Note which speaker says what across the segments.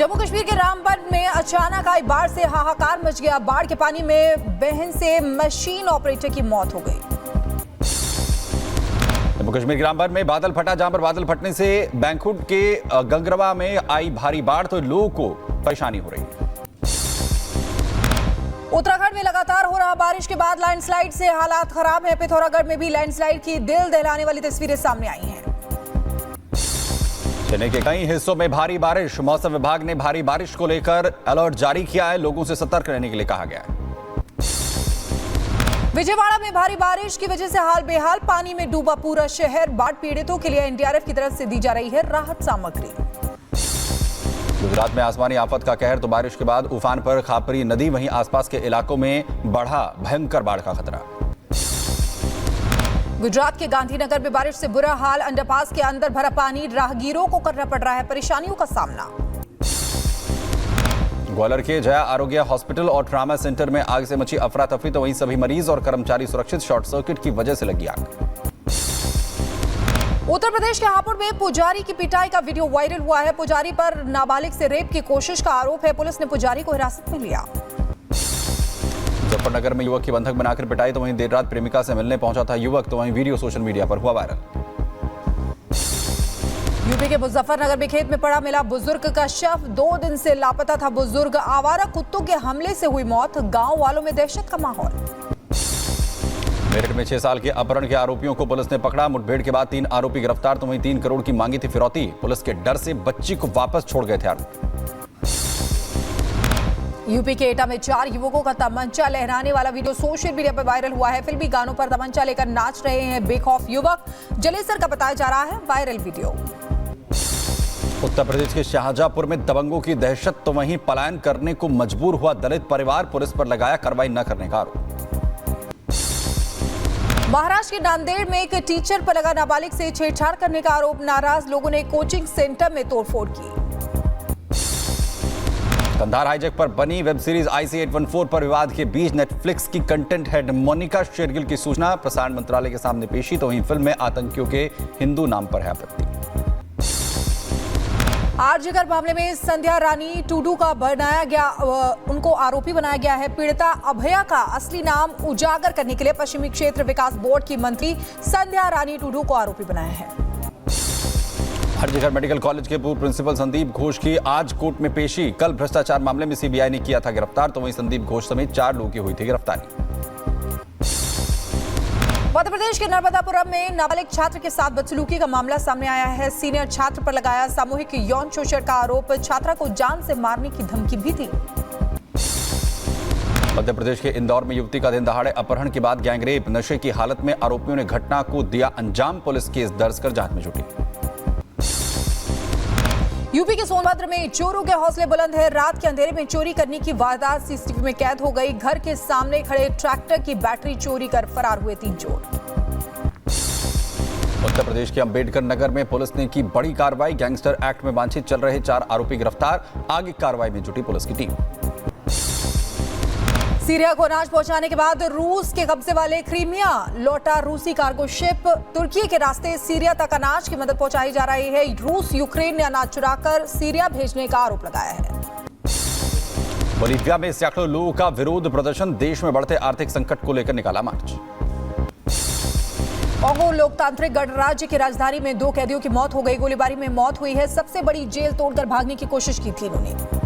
Speaker 1: जम्मू कश्मीर के रामबन में अचानक आई बाढ़ से हाहाकार मच गया। बाढ़ के पानी में बहन से मशीन ऑपरेटर की मौत हो गई।
Speaker 2: जम्मू कश्मीर के रामबन में बादल फटा, जहां पर बादल फटने से बैंकुट के गंगरवा में आई भारी बाढ़, तो लोगों को परेशानी हो रही है।
Speaker 1: उत्तराखंड में लगातार हो रहा बारिश के बाद लैंडस्लाइड से हालात खराब है। पिथौरागढ़ में भी लैंडस्लाइड की दिल दहलाने वाली तस्वीरें सामने आई हैं।
Speaker 2: चेन्नई के कई हिस्सों में भारी बारिश। मौसम विभाग ने भारी बारिश को लेकर अलर्ट जारी किया है। लोगों से सतर्क रहने के लिए कहा गया है।
Speaker 1: विजयवाड़ा में भारी बारिश की वजह से हाल बेहाल, पानी में डूबा पूरा शहर। बाढ़ पीड़ितों के लिए एनडीआरएफ की तरफ से दी जा रही है राहत सामग्री।
Speaker 2: गुजरात में आसमानी आफत का कहर, तो बारिश के बाद उफान पर खापरी नदी, वहीं आसपास के इलाकों में बढ़ा भयंकर बाढ़ का खतरा।
Speaker 1: गुजरात के गांधीनगर में बारिश से बुरा हाल, अंडरपास के अंदर भरा पानी, राहगीरों को करना पड़ रहा है परेशानियों का सामना।
Speaker 2: ग्वालियर के जया आरोग्य हॉस्पिटल और ट्रामा सेंटर में आग से मची अफरा तफरी, तो वहीं सभी मरीज और कर्मचारी सुरक्षित। शॉर्ट सर्किट की वजह से लगी आग।
Speaker 1: उत्तर प्रदेश के हापुड़ में पुजारी की पिटाई का वीडियो वायरल हुआ है। पुजारी पर नाबालिग से रेप की कोशिश का आरोप है। पुलिस ने पुजारी को हिरासत में लिया।
Speaker 2: मुजफ्फरनगर में युवक की बंधक बनाकर पिटाई, तो वहीं देर रात प्रेमिका से मिलने पहुंचा था युवक, तो वहीं वीडियो सोशल मीडिया पर हुआ वायरल।
Speaker 1: यूपी के मुजफ्फरनगर में खेत में पड़ा मिला बुजुर्ग का शव। 2 दिन से लापता था बुजुर्ग। आवारा कुत्तों के हमले से हुई मौत। गांव वालों में दहशत का माहौल।
Speaker 2: मेरठ में 6 साल के अपहरण के आरोपियों को पुलिस ने पकड़ा। मुठभेड़ के बाद 3 आरोपी गिरफ्तार, तो वहीं 3 करोड़ की मांगी थी फिरौती। पुलिस के डर से बच्ची को वापस छोड़ गए थे आरोपी।
Speaker 1: यूपी के एटा में 4 युवकों का तमंचा लहराने वाला वीडियो सोशल मीडिया पर वायरल हुआ है। फिल्मी गानों पर तमंचा लेकर नाच रहे हैं बेखौफ युवक। जलेसर का बताया जा रहा है वायरल वीडियो।
Speaker 2: उत्तर प्रदेश के शाहजहांपुर में दबंगों की दहशत, तो वहीं पलायन करने को मजबूर हुआ दलित परिवार। पुलिस पर लगाया कार्रवाई न करने का आरोप।
Speaker 1: महाराष्ट्र के नांदेड़ में एक टीचर पर लगा नाबालिग से छेड़छाड़ करने का आरोप। नाराज लोगों ने कोचिंग सेंटर में तोड़फोड़ की।
Speaker 2: कंधार हाईजैक पर बनी वेब सीरीज IC 814 पर विवाद के बीच नेटफ्लिक्स की कंटेंट हेड मोनिका शेरगिल की सूचना प्रसारण मंत्रालय के सामने पेशी, तो वहीं फिल्म में आतंकियों के हिंदू नाम पर है आपत्ति।
Speaker 1: आरजीकर मामले में संध्या रानी टुडू का उनको आरोपी बनाया गया है। पीड़िता अभया का असली नाम उजागर करने के लिए पश्चिमी क्षेत्र विकास बोर्ड की मंत्री संध्या रानी टुडू को आरोपी बनाया है।
Speaker 2: आरजीकर मेडिकल कॉलेज के पूर्व प्रिंसिपल संदीप घोष की आज कोर्ट में पेशी। कल भ्रष्टाचार मामले में सीबीआई ने किया था गिरफ्तार, तो वहीं संदीप घोष समेत 4 लोगों की हुई थी गिरफ्तारी।
Speaker 1: मध्य प्रदेश के नर्मदापुरम में नाबालिग छात्र के साथ बदसलूकी का मामला सामने आया है। सीनियर छात्र पर लगाया सामूहिक यौन शोषण का आरोप। छात्रा को जान से मारने की धमकी भी दी।
Speaker 2: मध्य प्रदेश के इंदौर में युवती का दिन दहाड़े अपहरण के बाद गैंगरेप, नशे की हालत में आरोपियों ने घटना को दिया अंजाम। पुलिस केस दर्ज कर जांच में जुटी।
Speaker 1: यूपी के सोनभद्र में चोरों के हौसले बुलंद है। रात के अंधेरे में चोरी करने की वारदात सीसीटीवी में कैद हो गई। घर के सामने खड़े ट्रैक्टर की बैटरी चोरी कर फरार हुए 3 चोर। उत्तर
Speaker 2: प्रदेश के अंबेडकर नगर में पुलिस ने की बड़ी कार्रवाई। गैंगस्टर एक्ट में वांछित चल रहे 4 आरोपी गिरफ्तार। आगे कार्रवाई में जुटी पुलिस की टीम। सीरिया को अनाज पहुंचाने के बाद रूस के कब्जे वाले क्रीमिया लौटा रूसी कार्गो शिप। तुर्की के रास्ते सीरिया तक अनाज की मदद पहुंचाई जा रही है। रूस यूक्रेन ने अनाज चुराकर सीरिया भेजने का आरोप लगाया है। बोलीविया में सैकड़ों लोगों का विरोध प्रदर्शन। देश में बढ़ते आर्थिक संकट को लेकर निकाला मार्च। कांगो लोकतांत्रिक गणराज्य की राजधानी में 2 कैदियों की मौत हो गई। गोलीबारी में मौत हुई है। सबसे बड़ी जेल तोड़कर भागने की कोशिश की थी इन्होंने।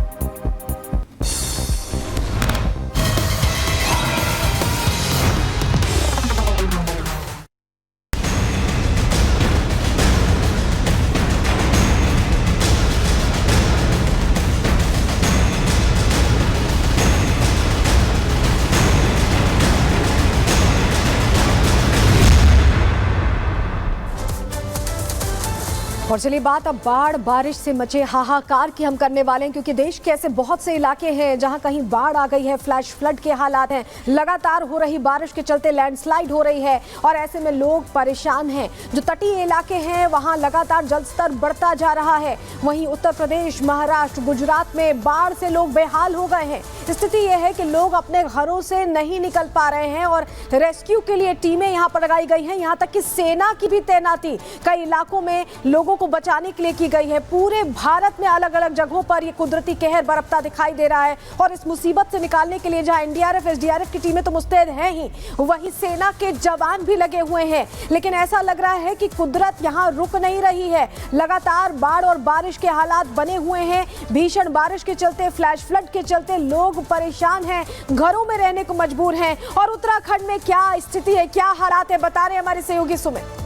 Speaker 3: और चलिए बात अब बाढ़ बारिश से मचे हाहाकार की हम करने वाले हैं, क्योंकि देश के ऐसे बहुत से इलाके हैं जहां कहीं बाढ़ आ गई है, फ्लैश फ्लड के हालात हैं। लगातार हो रही बारिश के चलते लैंडस्लाइड हो रही है और ऐसे में लोग परेशान हैं। जो तटीय इलाके हैं वहां लगातार जल स्तर बढ़ता जा रहा है। वहीं उत्तर प्रदेश, महाराष्ट्र, गुजरात में बाढ़ से लोग बेहाल हो गए हैं। स्थिति यह है कि लोग अपने घरों से नहीं निकल पा रहे हैं और रेस्क्यू के लिए टीमें यहाँ पर लगाई गई हैं। यहाँ तक कि सेना की भी तैनाती कई इलाकों में लोगों लोगों को बचाने के लिए की गई है। पूरे भारत में अलग अलग जगहों पर ये कुदरती कहर बरपता दिखाई दे रहा है और इस मुसीबत से निकालने के लिए जहां एनडीआरएफ एसडीआरएफ की टीमें तो मुस्तैद हैं ही, वहीं सेना के जवान भी लगे हुए हैं। लेकिन ऐसा लग रहा है कि कुदरत यहां रुक नहीं रही है। लगातार बाढ़ और बारिश के हालात बने हुए हैं। भीषण बारिश के चलते, फ्लैश फ्लड के चलते लोग परेशान हैं, घरों में रहने को मजबूर हैं। और उत्तराखंड में क्या स्थिति है, क्या हालात है, बता रहे हमारे सहयोगी सुमित।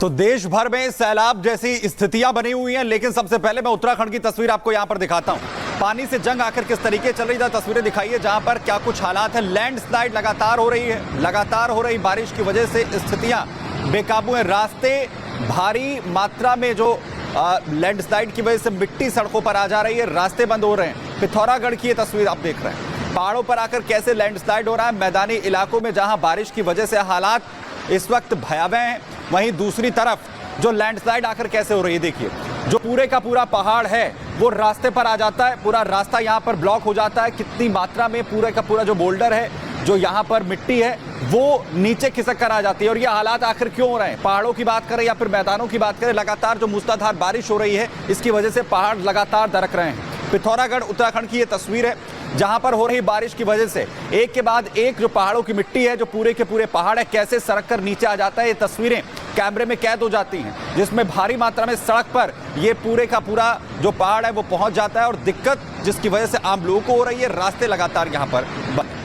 Speaker 4: तो देश भर में सैलाब जैसी स्थितियां बनी हुई हैं, लेकिन सबसे पहले मैं उत्तराखंड की तस्वीर आपको यहां पर दिखाता हूं। पानी से जंग आकर किस तरीके चल रही है, तस्वीरें दिखाइए जहां पर क्या कुछ हालात है। लैंडस्लाइड लगातार हो रही है, लगातार हो रही बारिश की वजह से स्थितियां बेकाबू हैं। रास्ते भारी मात्रा में जो लैंडस्लाइड की वजह से मिट्टी सड़कों पर आ जा रही है, रास्ते बंद हो रहे हैं। पिथौरागढ़ की ये तस्वीर आप देख रहे हैं, पहाड़ों पर आकर कैसे लैंडस्लाइड हो रहा है। मैदानी इलाकों में जहां बारिश की वजह से हालात इस वक्त भयावह हैं, वहीं दूसरी तरफ जो लैंडस्लाइड आकर कैसे हो रही है देखिए। जो पूरे का पूरा पहाड़ है वो रास्ते पर आ जाता है, पूरा रास्ता यहाँ पर ब्लॉक हो जाता है। कितनी मात्रा में पूरे का पूरा जो बोल्डर है, जो यहाँ पर मिट्टी है, वो नीचे खिसक कर आ जाती है। और ये हालात आखिर क्यों हो रहे हैं, पहाड़ों की बात करें या फिर मैदानों की बात करें, लगातार जो मूसलाधार बारिश हो रही है इसकी वजह से पहाड़ लगातार दरक रहे हैं। पिथौरागढ़ उत्तराखंड की ये तस्वीर है जहां पर हो रही बारिश की वजह से एक के बाद एक जो पहाड़ों की मिट्टी है, जो पूरे के पूरे पहाड़ है, कैसे सड़क कर नीचे आ जाता है। ये तस्वीरें कैमरे में कैद हो जाती हैं, जिसमें भारी मात्रा में सड़क पर ये पूरे का पूरा जो पहाड़ है वो पहुंच जाता है और दिक्कत जिसकी वजह से आम लोगों को हो रही है। रास्ते लगातार यहां पर बंद।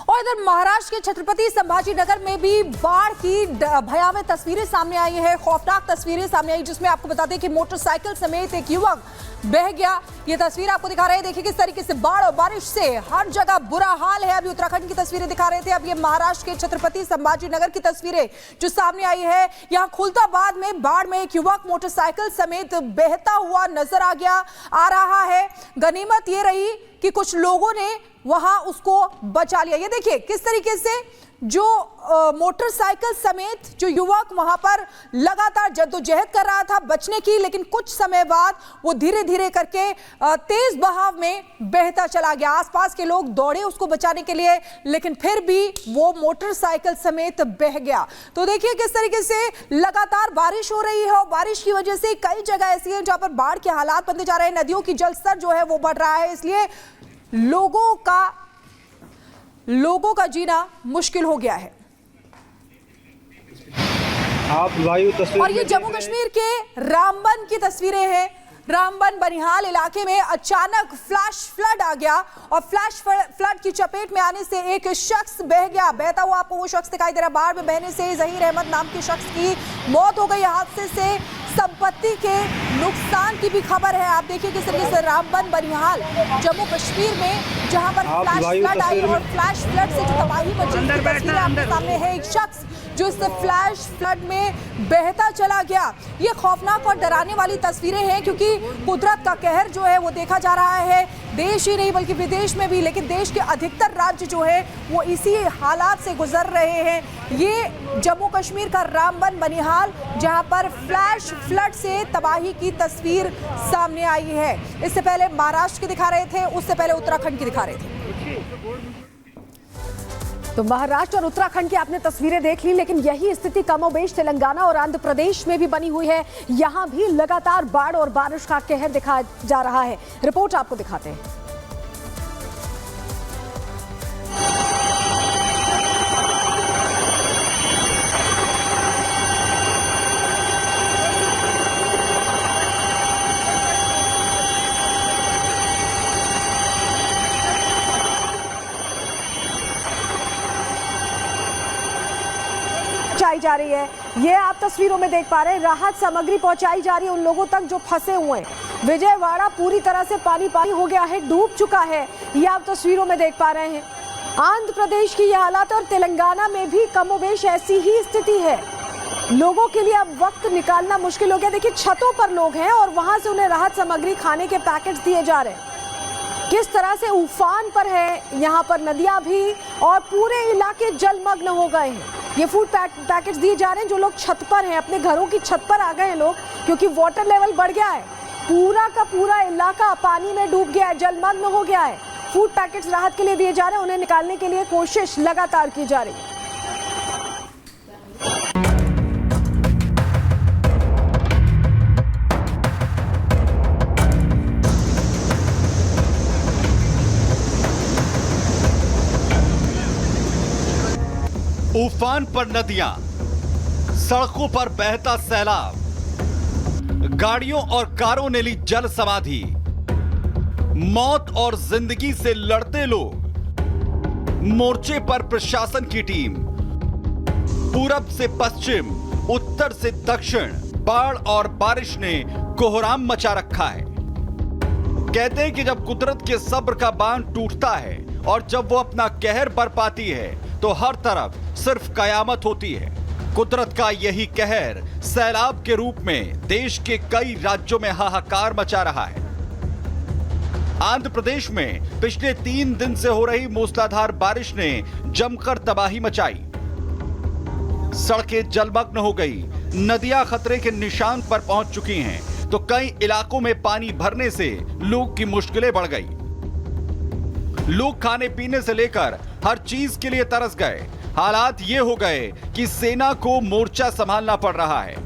Speaker 1: और इधर महाराष्ट्र के छत्रपति संभाजी नगर में भी बाढ़ की भयावह तस्वीरें सामने आई है, खौफनाक तस्वीरें सामने आई, जिसमें आपको बता दें कि मोटरसाइकिल समेत एक युवक बह गया। ये तस्वीर आपको दिखा रहे हैं, देखिए किस तरीके से बाढ़ और बारिश से हर जगह बुरा हाल है। अभी उत्तराखंड की तस्वीरें दिखा रहे थे, अब ये महाराष्ट्र के छत्रपति संभाजी नगर की तस्वीरें जो सामने आई है। यहाँ खुलताबाद में बाढ़ में एक युवक मोटरसाइकिल समेत बहता हुआ नजर आ रहा है। गनीमत ये रही कि कुछ लोगों ने वहां उसको बचा लिया। ये देखिए किस तरीके से जो मोटरसाइकिल समेत जो युवक वहां पर लगातार जद्दोजहद कर रहा था बचने की, लेकिन कुछ समय बाद वो धीरे धीरे करके तेज बहाव में बहता चला गया। आसपास के लोग दौड़े उसको बचाने के लिए, लेकिन फिर भी वो मोटरसाइकिल समेत बह गया। तो देखिए किस तरीके से लगातार बारिश हो रही है और बारिश की वजह से कई जगह ऐसी है जहां पर बाढ़ के हालात बनते जा रहे हैं। नदियों की जलस्तर जो है वो बढ़ रहा है, इसलिए लोगों का जीना मुश्किल हो गया है।
Speaker 5: आप वायु तस्वीर
Speaker 1: और ये जम्मू कश्मीर के रामबन की तस्वीरें हैं। रामबन बनिहाल इलाके में अचानक फ्लैश फ्लड आ गया और फ्लैश फ्लड की चपेट में आने से एक शख्स बह गया। बहता हुआ आपको वो शख्स दिखाई दे रहा है। बाढ़ में बहने से जहीर अहमद नाम के शख्स की मौत हो गई। हादसे से संपत्ति के नुकसान की भी खबर है। आप देखिए किस तरीके से रामबन बनिहाल जम्मू कश्मीर में जहां पर फ्लैश फ्लड आई और फ्लैश फ्लड से जो तबाही मची की तस्वीरें आपके सामने है। एक शख्स जो इस फ्लैश फ्लड में बहता चला गया। ये खौफनाक और डराने वाली तस्वीरें हैं, क्योंकि कुदरत का कहर जो है वो देखा जा रहा है देश ही नहीं बल्कि विदेश में भी। लेकिन देश के अधिकतर राज्य जो है वो इसी हालात से गुजर रहे हैं। ये जम्मू कश्मीर का रामबन बनिहाल जहां पर फ्लैश फ्लड से तबाही की तस्वीर सामने आई है। इससे पहले महाराष्ट्र की दिखा रहे थे, उससे पहले उत्तराखंड की दिखा रहे थे।
Speaker 3: तो महाराष्ट्र और उत्तराखंड की आपने तस्वीरें देख ली, लेकिन यही स्थिति कमोबेश तेलंगाना और आंध्र प्रदेश में भी बनी हुई है। यहां भी लगातार बाढ़ और बारिश का कहर दिखाया जा रहा है। रिपोर्ट आपको दिखाते हैं। जा रही है, ये आप तस्वीरों में देख पा रहे हैं। राहत सामग्री पहुंचाई जा रही है उन लोगों तक जो फंसे हुए हैं। विजयवाड़ा पूरी तरह से पानी पानी हो गया है, डूब चुका है, ये आप तस्वीरों में देख पा रहे हैं। आंध्र प्रदेश की ये हालात और तेलंगाना में भी कमोबेश ऐसी ही स्थिति है। लोगों के लिए अब वक्त निकालना मुश्किल हो गया। देखिए छतों पर लोग हैं और वहां से उन्हें राहत सामग्री, खाने के पैकेट्स दिए जा रहे हैं। किस तरह से उफान पर है यहाँ पर नदियां भी और पूरे इलाके जलमग्न हो गए हैं। ये फूड पैकेट्स दिए जा रहे हैं। जो लोग छत पर हैं, अपने घरों की छत पर आ गए हैं लोग, क्योंकि वाटर लेवल बढ़ गया है। पूरा का पूरा इलाका पानी में डूब गया है, जलमग्न हो गया है। फूड पैकेट्स राहत के लिए दिए जा रहे हैं, उन्हें निकालने के लिए कोशिश लगातार की जा रही है।
Speaker 4: उफान पर नदियां, सड़कों पर बहता सैलाब, गाड़ियों और कारों ने ली जल समाधि, मौत और जिंदगी से लड़ते लोग, मोर्चे पर प्रशासन की टीम, पूरब से पश्चिम, उत्तर से दक्षिण, बाढ़ और बारिश ने कोहराम मचा रखा है। कहते हैं कि जब कुदरत के सब्र का बांध टूटता है और जब वो अपना कहर बरपाती है तो हर तरफ सिर्फ कयामत होती है। कुदरत का यही कहर सैलाब के रूप में देश के कई राज्यों में हाहाकार मचा रहा है। आंध्र प्रदेश में पिछले 3 दिन से हो रही मूसलाधार बारिश ने जमकर तबाही मचाई। सड़कें जलमग्न हो गई, नदियां खतरे के निशान पर पहुंच चुकी हैं, तो कई इलाकों में पानी भरने से लोग की मुश्किलें बढ़ गई। लोग खाने पीने से लेकर हर चीज के लिए तरस गए। हालात ये हो गए कि सेना को मोर्चा संभालना पड़ रहा है।